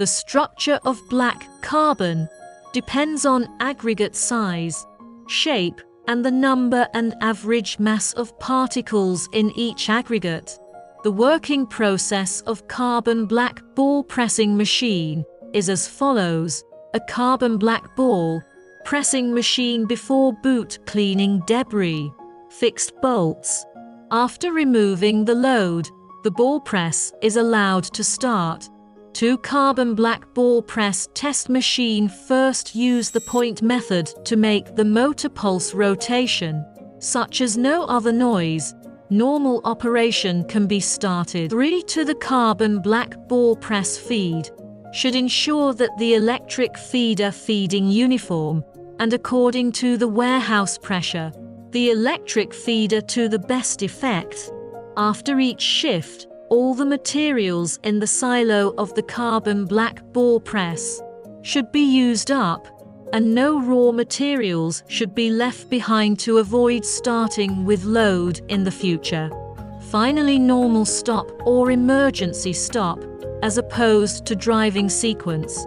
The structure of black carbon depends on aggregate size, shape, and the number and average mass of particles in each aggregate. The working process of carbon black ball pressing machine is as follows: a carbon black ball pressing machine before boot cleaning debris. Fixed bolts. After removing the load, the ball press is allowed to start. 2 carbon black ball press test machine first use the point method to make the motor pulse rotation, such as no other noise. Normal operation can be started. 3 to the carbon black ball press feed should ensure that the electric feeder feeding uniform and according to the warehouse pressure, the electric feeder to the best effect. After each shift, all the materials in the silo of the carbon black ball press should be used up, and no raw materials should be left behind to avoid starting with load in the future. Finally, normal stop or emergency stop, as opposed to driving sequence.